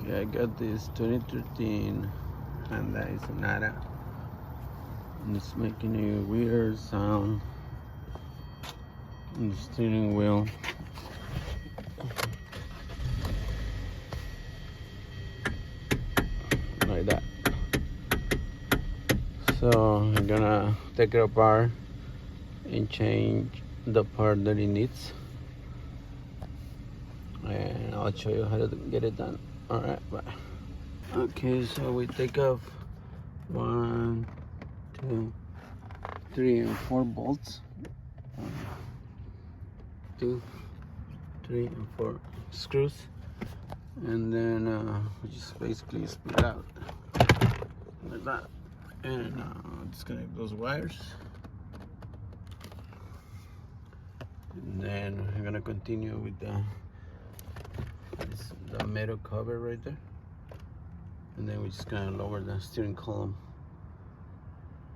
Okay, I got this 2013 Hyundai Sonata, and it's making a weird sound on the steering wheel. Like that. So I'm gonna take it apart and change the part that it needs, and I'll show you how to get it done. Alright, bye. Okay, so we take off 1, 2, 3, and 4 bolts. 1, 2, 3, and 4 screws, and then we just basically split it out like that, and disconnect those wires, and then we're gonna continue with the metal cover right there, and then we're just gonna lower the steering column.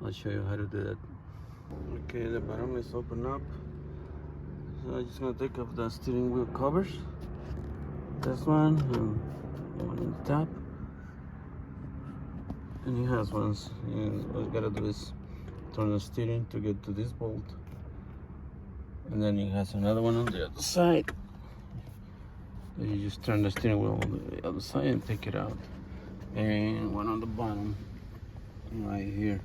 I'll show you how to do that. Okay, the bottom is open up, so I'm just gonna take off the steering wheel covers, this one and the one on the top, and he has ones, and all you gotta do is turn the steering to get to this bolt, and then he has another one on the other side. Then you just turn the steering wheel on the other side and take it out, and one on the bottom right here,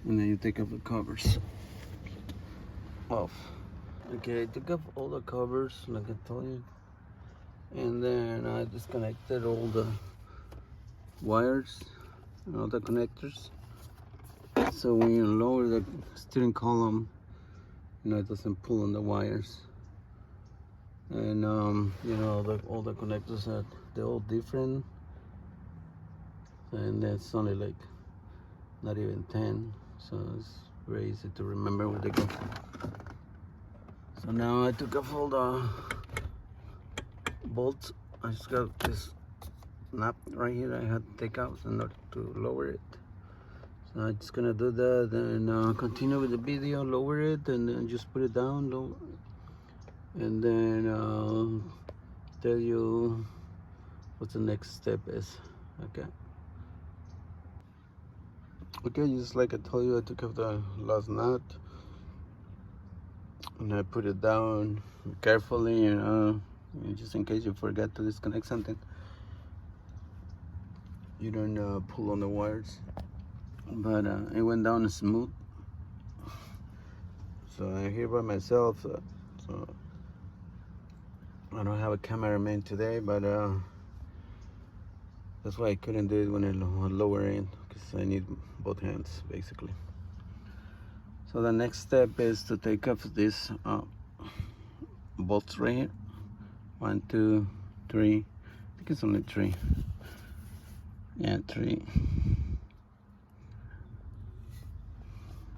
and then you take off the covers off. Okay, I took off all the covers like I told you, and then I disconnected all the wires and all the connectors, so when you lower the steering column, it doesn't pull on the wires. And all the connectors they're all different, and it's only like not even 10, so it's very easy to remember where they go. So now I took off all the bolts. I just got this nut right here I had to take out in order to lower it. So I'm just gonna do that and continue with the video, lower it, and then just put it down low, and then tell you what the next step is. Okay, just like I told you, I took off the last nut and I put it down carefully, just in case you forget to disconnect something, you don't pull on the wires. But it went down smooth. So I'm here by myself, so I don't have a cameraman today, but that's why I couldn't do it when I lower end, because I need both hands basically. So the next step is to take off this bolts right here. 1, 2, 3. I think it's only 3. Yeah, 3.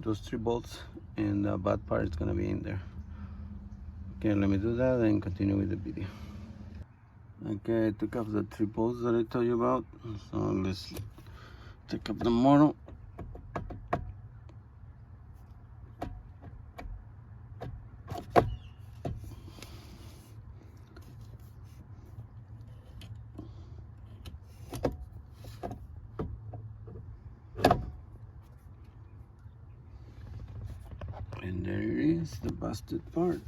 Those 3 bolts, and the bad part is gonna be in there. Okay, let me do that and continue with the video. Okay, I took off the 3 bolts that I told you about. So let's take up the motor. And there it is, the busted part.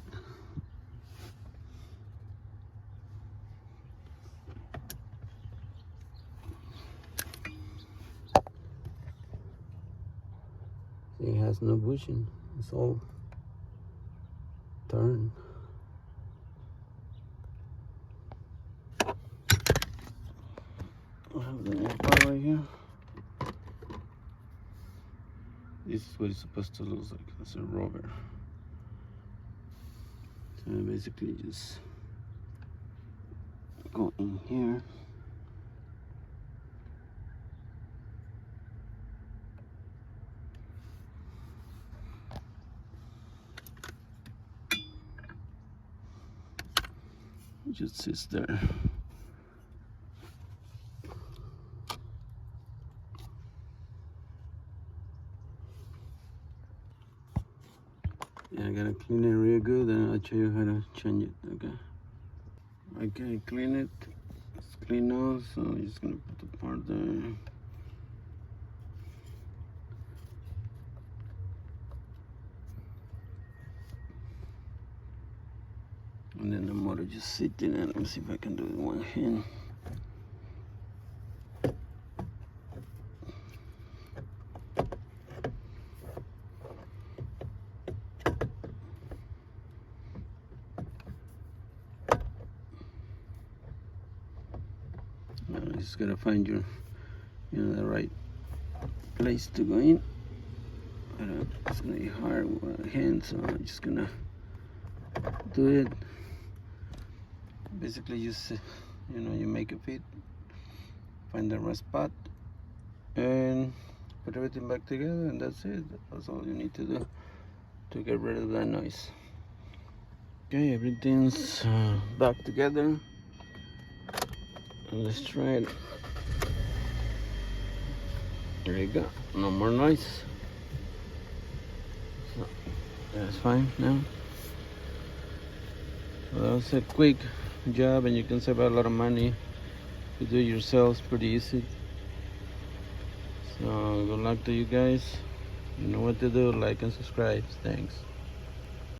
It has no bushing, it's all turned. I have the air part right here. This is what it's supposed to look like. It's a rubber. So I basically just go in here. It just sits there. Yeah, I gotta clean it real good, and I'll show you how to change it. Okay, clean it. It's clean now, so I'm just gonna put the part there. And then the motor just sitting in. Let me see if I can do it with one hand. Now you just gotta find your, the right place to go in. But it's gonna be hard with one hand, so I'm just gonna do it. Basically, just you make a fit, find the right spot, and put everything back together, and that's it. That's all you need to do to get rid of that noise. Okay, everything's back together. And let's try it. There you go. No more noise. So that's fine now. So that was a quick job, and you can save a lot of money. You do it yourself, it's pretty easy. So good luck to you guys. You know what to do. Like and subscribe. Thanks.